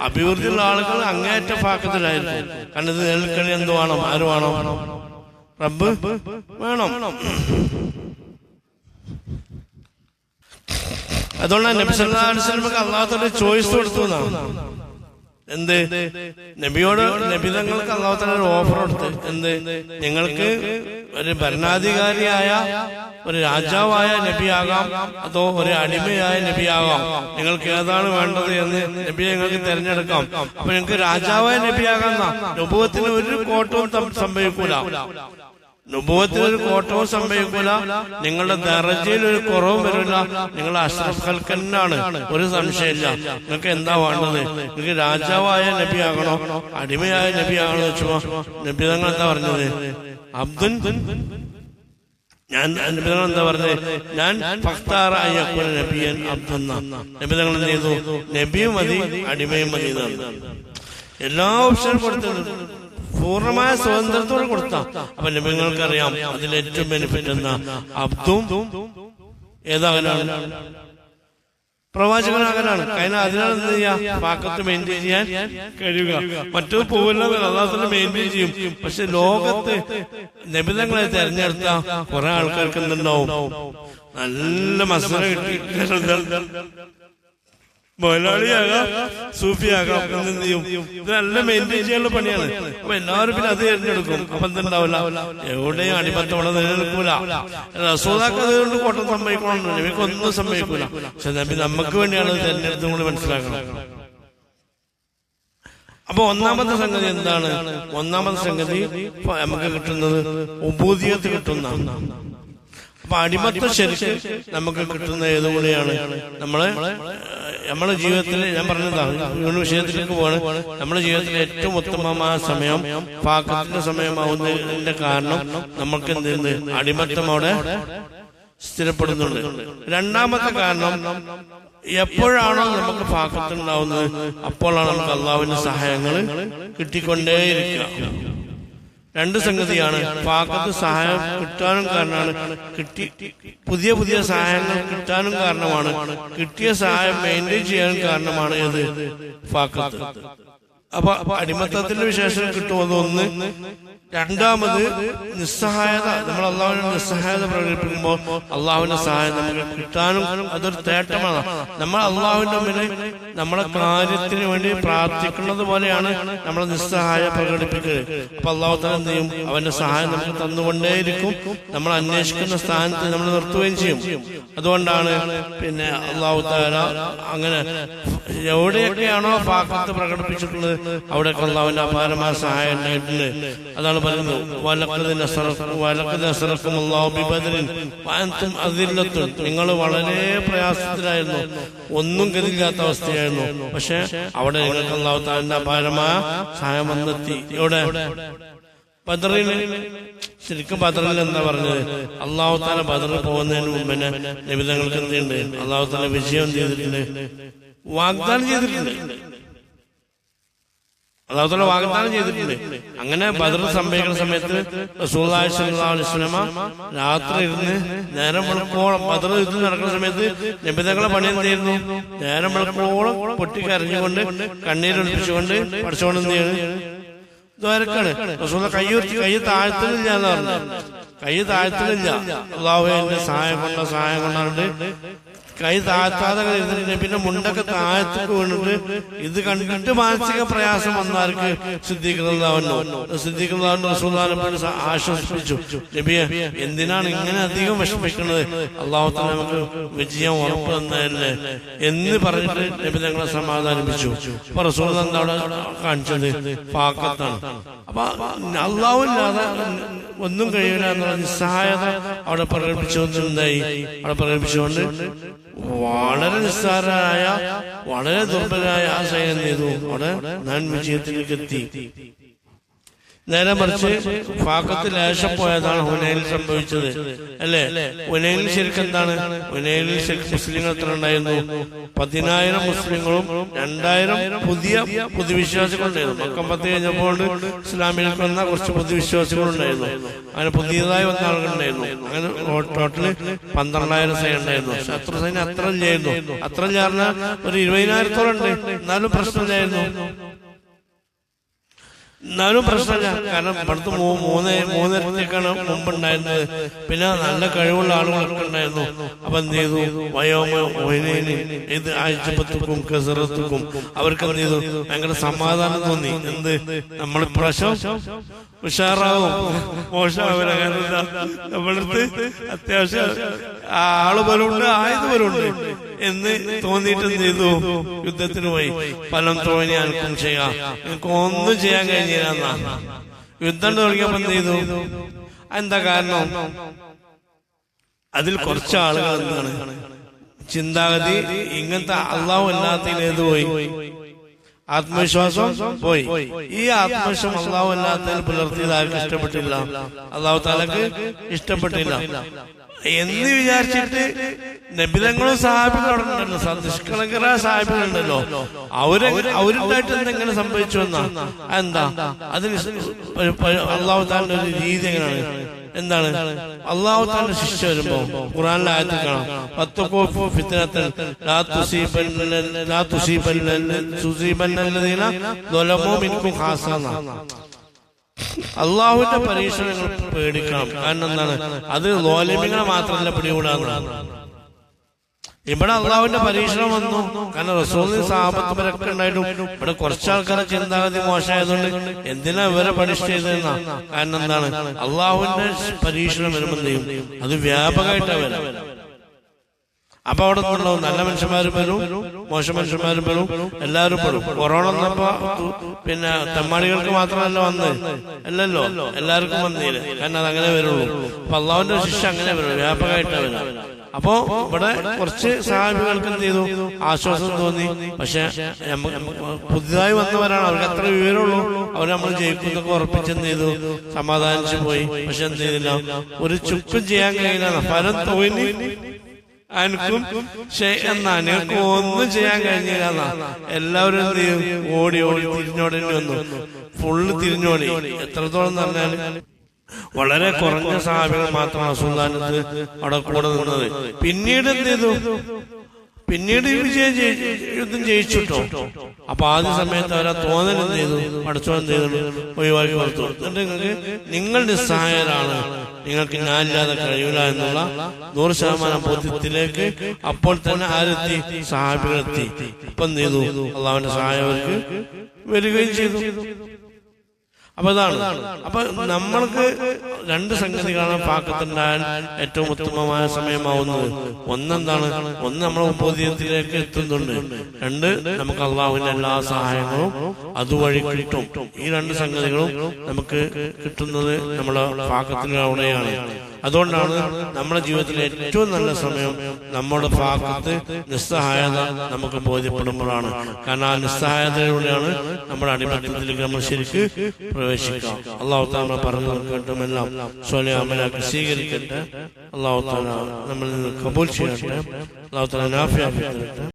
അഭിവൃദ്ധിയുള്ള ആളുകൾ അങ്ങേയറ്റ ഫാക്കത്തിലായിരിക്കും. കാരണം ഇത് നിലനിൽക്കണി എന്ത് വേണം? ആര് വേണം? റബ്ബ് വേണം. അതുകൊണ്ടാണ് നബി സല്ലല്ലാഹു അലൈഹി വസല്ലമക്ക് അല്ലാഹുവിന്റെ ചോയ്സ് കൊടുത്തു എന്നാണ്. എന്ത്? നബിയോട് നബിതങ്ങൾക്ക് അല്ലാഹുവിന്റെ ഒരു ഓഫർ കൊടുത്ത്, എന്ത്? നിങ്ങൾക്ക് ഒരു ഭരണാധികാരിയായ ഒരു രാജാവായ നബിയാകാം, അതോ ഒരു അടിമയായ നബിയാകാം. നിങ്ങൾക്ക് ഏതാണ് വേണ്ടത് എന്ന് നബിയെ നിങ്ങൾക്ക് തിരഞ്ഞെടുക്കാം. അപ്പൊ നിങ്ങൾക്ക് രാജാവായ നബിയാകാം. നബുവത്തിന് ഒരു കോട്ടവും സംഭവിക്കൂല. നുബുവത്തിൽ ഒരു കോട്ടവും സംഭവിക്കൂല. നിങ്ങളുടെ ദറജയിൽ ഒരു കുറവും വരില്ല. നിങ്ങൾ അഷ്റഫ് ഖൽഖന്നാണ്, ഒരു സംശയമില്ല. നിങ്ങൾക്ക് എന്താ വേണ്ടത്? നിങ്ങൾക്ക് രാജാവായ നബിയാകണോ അടിമയായ നബിയാകണോ വെച്ചോ? നബി തങ്ങൾ എന്താ പറഞ്ഞത്? അബ്ദുൻ. നബി തങ്ങൾ എന്താ പറഞ്ഞത്? ഞാൻ നബിയൻ അബ്ദുന്ന. നബി തങ്ങൾ എന്ത് ചെയ്തു? നബിയും മതി അടിമയും മതി എന്നാണ്. എല്ലാ ഓപ്ഷനും കൊടുത്തത് പൂർണ്ണമായ സ്വാതന്ത്ര്യത്തോടെ കൊടുത്ത. അപ്പൊ നബികൾക്കറിയാം അതിലേറ്റവും ബെനിഫിറ്റ് എന്നാ? അബ്ദും ഏതാകലാണ്? പ്രവാചകനാകലാണ്. കാരണം അതിനാണ് എന്ത് ചെയ്യാ? ഫാക്കത്ത് മെയിൻറ്റെയിൻ ചെയ്യാൻ കഴിയുക. മറ്റൊരു പോവില്ല, അല്ലാതെ മെയിൻറ്റെയിൻ ചെയ്യും. പക്ഷെ ലോകത്ത് നബിതങ്ങളെ തെരഞ്ഞെടുത്ത കുറെ ആൾക്കാർക്ക് എന്തുണ്ടാവും? നല്ല മസല കിട്ടി മൊലാളിയാകാം, സൂഫിയാകാം. എന്ത് ചെയ്യും? ഇത് നല്ല മെയിൻറ്റെയിൻ ചെയ്യാനുള്ള പണിയാണ്. അപ്പൊ എല്ലാവരും പിന്നെ അത് തിരഞ്ഞെടുക്കും. അപ്പൊ എന്തുണ്ടാവില്ല? എവിടെയും അടിമത്തോടെ നിലനിൽക്കൂല. റസൂലാക്ക് അതുകൊണ്ട് കോട്ടം സംഭവിക്കണം, നബിക്കൊന്നും സംഭവിക്കൂല. പക്ഷെ നബി നമുക്ക് വേണ്ടിയാണ് തിരഞ്ഞെടുത്തും കൂടി മനസ്സിലാക്കണം. അപ്പൊ ഒന്നാമത്തെ സംഗതി എന്താണ്? ഒന്നാമത്തെ സംഗതി നമുക്ക് കിട്ടുന്നത് ഉബൂദിയത്ത് കിട്ടുന്ന. അപ്പൊ അടിമത്തം ശരിക്കും നമുക്ക് കിട്ടുന്ന ഏതുകൂടെയാണ്? നമ്മുടെ ജീവിതത്തിൽ, ഞാൻ പറഞ്ഞതാണ് വിഷയത്തിലേക്ക് പോവാണ്, നമ്മുടെ ജീവിതത്തിലെ ഏറ്റവും ഉത്തമമായ സമയം ഫാക്കത്തിന്റെ സമയമാവുന്നതിന്റെ കാരണം നമുക്ക് എന്ത്? അടിമത്തം അവിടെ സ്ഥിരപ്പെടുന്നുണ്ട്. രണ്ടാമത്തെ കാരണം, എപ്പോഴാണോ നമുക്ക് ഫാക്കത്ത് ഉണ്ടാവുന്നത് അപ്പോഴാണ് നമുക്ക് അള്ളാഹുവിന്റെ സഹായങ്ങൾ കിട്ടിക്കൊണ്ടേയിരിക്കുക. 2 സംഗതിയാണ്. ഫാക്കത്ത് സഹായം കിട്ടാനും കാരണമാണ്, പുതിയ പുതിയ സഹായങ്ങൾ കിട്ടാനും കാരണമാണ്, കിട്ടിയ സഹായം മെയിൻറ്റെയിൻ ചെയ്യാനും കാരണമാണ് ഏത്? ഫാക്കത്ത്. അപ്പൊ അടിമത്തത്തിന്റെ വിശേഷം കിട്ടുമെന്ന് ഒന്ന്. രണ്ടാമത് നിസ്സഹായത. നമ്മൾ അള്ളാഹുവിന്റെ നിസ്സഹായത പ്രകടിപ്പിക്കുമ്പോൾ അള്ളാഹുവിന്റെ സഹായം നമുക്ക് കിട്ടാനും അതൊരു തേട്ടമാണ്. നമ്മൾ അള്ളാഹുവിന്റെ മുന്നിൽ നമ്മളെ കാര്യത്തിന് വേണ്ടി പ്രാർത്ഥിക്കുന്നത് പോലെയാണ് നമ്മളെ നിസ്സഹായ പ്രകടിപ്പിക്കുന്നത്. അപ്പൊ അള്ളാഹു തആല എന്ത് ചെയ്യും? അവന്റെ സഹായം നമുക്ക് തന്നുകൊണ്ടേയിരിക്കും. നമ്മൾ അന്വേഷിക്കുന്ന സ്ഥാനത്ത് നമ്മൾ നിർത്തുകയും ചെയ്യും. അതുകൊണ്ടാണ് പിന്നെ അള്ളാഹു തആല അങ്ങനെ എവിടെയൊക്കെയാണോ ഫാക്കത്ത് പ്രകടിപ്പിച്ചിട്ടുള്ളത് അവിടെയൊക്കെ അള്ളാഹുവിന്റെ അപാരമായ സഹായം ഉണ്ടായിട്ടുണ്ട്. അതാണ് പറയുന്നത് നിങ്ങൾ വളരെ പ്രയാസത്തിലായിരുന്നു, ഒന്നും ഗതിയില്ലാത്ത അവസ്ഥയായിരുന്നു. പക്ഷെ അവിടെ നിങ്ങൾക്ക് അള്ളാഹു താന്റെ അപാരമായ സഹായം വന്നെത്തി. ഇവിടെ ബദറിൽ, ശരിക്കും ബദറിൽ എന്താ പറഞ്ഞത്? അള്ളാഹു താല ബദറിൽ പോകുന്നതിന് മുമ്പേ നിബിധങ്ങൾക്ക് എന്തുണ്ട്? അള്ളാഹു താല വിജയം ചെയ്തിട്ടുണ്ട്, വാഗ്ദാനം ചെയ്തിട്ടുണ്ട്. അള്ളാഹു താല വാഗ്ദാനം ചെയ്തിട്ടുണ്ട്. അങ്ങനെ ബദർ സംഭവിക്കുന്ന സമയത്ത് റസൂലുള്ളാഹി സ്വല്ലല്ലാഹു അലൈഹി വസല്ലമ രാത്രി ഇരുന്ന് നേരം വെളുക്കോളം, ബദർ യുദ്ധം നടക്കുന്ന സമയത്ത് നിബിധങ്ങളെ പണി എന്തായിരുന്നു? നേരം വെളുക്കോളം പൊട്ടിക്കരഞ്ഞുകൊണ്ട് കണ്ണീരൊലിപ്പിച്ചുകൊണ്ട് പഠിച്ചുകൊണ്ട് എന്ത് ചെയ്യണം? ദ്വാരക്കാണ്. റസൂലുള്ളാഹി കൈ താഴ്ത്തലില്ല എന്ന് പറഞ്ഞു. കൈ താഴ്ത്തലില്ല. അള്ളാഹു എന്റെ സഹായം കൊണ്ടാണ്ട് കൈ താഴ്ത്താതെ ഇരുന്നിട്ട് പിന്നെ മുണ്ടൊക്കെ താഴത്തേക്ക് വീണിട്ട് ഇത് കണ്ടിട്ട് മാനസിക പ്രയാസം വന്നവർക്ക് സിദ്ദീഖുള്ളാഹു റസൂലുള്ളാഹിനെ ആശ്വസിപ്പിച്ചു. നബിയെ, എന്തിനാണ് ഇങ്ങനെ അധികം വിഷമിക്കുന്നത്? അള്ളാഹു തആല നമുക്ക് വിജയം ഉറപ്പ് തന്നതല്ലേ എന്ന് പറഞ്ഞിട്ട് നബി ഞങ്ങളെ സമാധാനിപ്പിച്ചു. അപ്പൊ റസൂലുള്ളാഹി എന്താണ് കാണിച്ചത്? പാക്കത്താണ്. അപ്പൊ അള്ളാഹുവില്ലാതെ ഒന്നും കഴിയില്ല എന്നുള്ള നിസ്സഹായത അവിടെ പ്രകടിപ്പിച്ചുകൊണ്ട് വളരെ നിസ്സാരനായ, വളരെ ദുർബലരായ ആ സൈന്യം ചെയ്തു അവിടെ ഞാൻ വിജയത്തിലേക്ക് എത്തി. നേരെ മറിച്ച് ഫാക്കത്ത് ലേശം പോയതാണ് ഹുനൈനിൽ സംഭവിച്ചത്, അല്ലേ? ഹുനൈനിൽ ശരിക്കും എന്താണ്? ഹുനൈനിൽ ശരിക്കും മുസ്ലിങ്ങൾ എത്ര ഉണ്ടായിരുന്നു? 10,000 മുസ്ലിങ്ങളും 2,000 പുതിയ പുതുവിശ്വാസികളുണ്ടായിരുന്നു. മക്ക ഫത്ത് കഴിഞ്ഞപ്പോൾ ഇസ്ലാമിലേക്ക് വന്ന കുറച്ച് പുതുവിശ്വാസികളുണ്ടായിരുന്നു. അങ്ങനെ പുതിയതായി വന്ന ആളുകളുണ്ടായിരുന്നു. അങ്ങനെ ടോട്ടല് 12,000 സൈന്യം ഉണ്ടായിരുന്നു. ശത്രു സൈന്യം അത്ര ഇല്ലായിരുന്നു. അത്ര ചേർന്ന ഒരു 20,000-ഓളം ഉണ്ട്. എന്നാലും പ്രശ്നമില്ലായിരുന്നു. എന്നാലും പ്രശ്നമില്ല. കാരണം ഇവിടുത്തെ മൂന്നിരത്തേക്കാണ് മുമ്പുണ്ടായിരുന്നത്. പിന്നെ നല്ല കഴിവുള്ള ആളുകളൊക്കെ ഉണ്ടായിരുന്നു. അപ്പൊ എന്ത് ചെയ്തു? ഇത് ആഴ്ചപ്പത്തുക്കും കസറത്തുക്കും അവർക്ക് എന്ത് ചെയ്തു? ഭയങ്കര സമാധാനം തോന്നി. എന്ത് നമ്മളിപ്രാവശ്യം ഉഷാറാവും, മോശമാവില്ല. കാരണം നമ്മളടുത്ത് അത്യാവശ്യം ആള് ബലമുണ്ട്, ആയുധ ബലമുണ്ട് എന്ന് തോന്നിയിട്ട് എന്ത് ചെയ്തു? യുദ്ധത്തിന് പോയി. ഫലം തോന്നി ആർക്കും ചെയ്യാം, എനിക്ക് ഒന്നും ചെയ്യാൻ കഴിഞ്ഞില്ല. യുദ്ധം തുടങ്ങിയപ്പോ എന്ത് ചെയ്തു? എന്താ കാരണം? അതിൽ കുറച്ച് ആളുകൾ എന്താണ് ചിന്താഗതി ഇങ്ങനത്തെ അള്ളാഹു അല്ലാത്തതിലേത് പോയി? ആത്മവിശ്വാസം പോയി. ഈ ആത്മവിശ്വാസം അള്ളാഹു അല്ലാത്തതിൽ പുലർത്തിയത് ആർക്കും ഇഷ്ടപ്പെട്ടില്ല, അള്ളാഹു താലക്ക് ഇഷ്ടപ്പെട്ടില്ല എന്ന് വിചാരിച്ചിട്ട് നബിതങ്ങളും സഹാബികളുണ്ടല്ലോ, നിഷ്കളങ്കരായ സഹാബികളുണ്ടല്ലോ, അവരുണ്ടായിട്ട് എന്തെങ്ങനെ സംഭവിച്ചു എന്നാ? എന്താ അതിന് അള്ളാഹു താലിന്റെ ഒരു രീതി എങ്ങനെയാണ്? എന്താണ്? അള്ളാഹു താലിന്റെ ശിക്ഷ വരുമ്പോ ഖുർആനിലെ ആയത്തിൽ കാണാം, അള്ളാഹുവിന്റെ പരീക്ഷണങ്ങൾ പേടിക്കണം. കാരണം എന്താണ്? അത് ലോലിമികളെ മാത്രമല്ല പിടികൂടാന്നാണ്. ഇവിടെ അള്ളാഹുവിന്റെ പരീക്ഷണം വന്നു. കാരണം റസൂലിന് സഹാബത്തുമാരൊക്കെ ഉണ്ടായിട്ടും ഇവിടെ കുറച്ചാൾക്കാരെ ചിന്താഗതി മോശമായതുകൊണ്ട് എന്തിനാ ഇവരെ പരീക്ഷ ചെയ്തെന്നാ? കാരണം എന്താണ്? അള്ളാഹുവിന്റെ പരീക്ഷണം വരുമ്പോൾ ചെയ്യും അത് വ്യാപകമായിട്ടാ വരാം. അപ്പൊ അവിടെ നിന്നുണ്ടാവും നല്ല മനുഷ്യന്മാരും വരും, മോശം മനുഷ്യന്മാരും വരും, എല്ലാവരും പെടും. കൊറോണ വന്നപ്പോ പിന്നെ തെമ്മാടികൾക്ക് മാത്രമല്ല വന്ന്, അല്ലല്ലോ, എല്ലാവർക്കും വന്നില്ല. കാരണം അതങ്ങനെ വരുള്ളൂ. അപ്പൊ അള്ളാഹുവിന്റെ ശിക്ഷ അങ്ങനെ വരും, വ്യാപകമായിട്ടാ വരാം. അപ്പോ ഇവിടെ കുറച്ച് സഹാബികൾക്ക് എന്ത് ചെയ്തു? ആശ്വാസം തോന്നി. പക്ഷെ പുതുതായി വന്നവരാണ്, അവർക്ക് അത്ര വിവരമുള്ളൂ, അവർ നമ്മൾ ജയിക്കുന്നൊക്കെ ഉറപ്പിച്ചെന്ത് ചെയ്തു? സമാധാനിച്ചു പോയി. പക്ഷെ എന്ത് ചെയ്തില്ല? ഒരു ചുക്കും ചെയ്യാൻ കഴിയില്ല. ഫലം തോന്നി എനിക്കും നിങ്ങൾക്ക് ഒന്നും ചെയ്യാൻ കഴിഞ്ഞില്ല. എല്ലാവരും എന്ത് ചെയ്യും? ഓടി തിരിഞ്ഞോടേണ്ടി വന്നു. ഫുള്ള് തിരിഞ്ഞോടി. എത്രത്തോളം എന്ന് പറഞ്ഞാല് വളരെ കുറഞ്ഞ സഹാബികൾ മാത്രമാണ് റസൂലുള്ളാഹിന്റെ അവിടെ കൂടെ നിന്നത്. പിന്നീട് എന്ത് ചെയ്തു? പിന്നീട് യുദ്ധം ജയിച്ചിട്ടോ. അപ്പൊ ആദ്യ സമയത്ത് അവരാ തോന്നൽ എന്ത് ചെയ്തു? പഠിച്ചോ എന്ത് ചെയ്തു? ഒഴിവാക്കി കൊടുത്തു. എന്നിട്ട് നിങ്ങൾ നിസ്സഹായരാണ്, നിങ്ങൾക്ക് ഞാനില്ലാതെ കഴിയില്ല എന്നുള്ള 100% ബോധ്യത്തിലേക്ക് അപ്പോൾ തന്നെ ആരെത്തി? സഹാബികളെത്തി. ഇപ്പൊ എന്ത് ചെയ്തു? അള്ളാഹുവിന്റെ സഹായം അവർക്ക് വരികയും ചെയ്തു. അപ്പൊ അതാണ്. അപ്പൊ നമ്മൾക്ക് രണ്ട് സംഗതികളാണ് പാകത്തുണ്ടായാൽ ഏറ്റവും ഉത്തമമായ സമയമാവുന്നത്. ഒന്നെന്താണ്? ഒന്ന് നമ്മളെ ഉപോദ്യത്തിലേക്ക് എത്തുന്നുണ്ട്, രണ്ട് നമുക്ക് അള്ളാഹുവിന്റെ എല്ലാ സഹായങ്ങളും അതുവഴി കിട്ടും. ഈ രണ്ട് സംഗതികളും നമുക്ക് കിട്ടുന്നത് നമ്മളെ പാകത്തിലൂടെയാണ്. അതുകൊണ്ടാണ് നമ്മുടെ ജീവിതത്തിലെ ഏറ്റവും നല്ല സമയം നമ്മുടെ ഭാഗത്ത് നിസ്സഹായത നമുക്ക് ബോധ്യപ്പെടുമ്പോഴാണ്. കാരണം ആ നിസ്സഹായതയിലൂടെയാണ് നമ്മുടെ അടിമത്തത്തിലേക്ക് നമ്മൾ ശരിക്ക് പ്രവേശിക്കാം. അള്ളാഹു തആല പറഞ്ഞു കേട്ടുമെല്ലാം സ്വലേ അമലാക്കി സ്വീകരിക്കട്ടെ. അള്ളാഹു തആല നമ്മളിൽ നിന്ന് കബൂൽ ചെയ്യട്ടെ. അള്ളാഹു തആല നാഫിയാക്കി തരട്ടെ.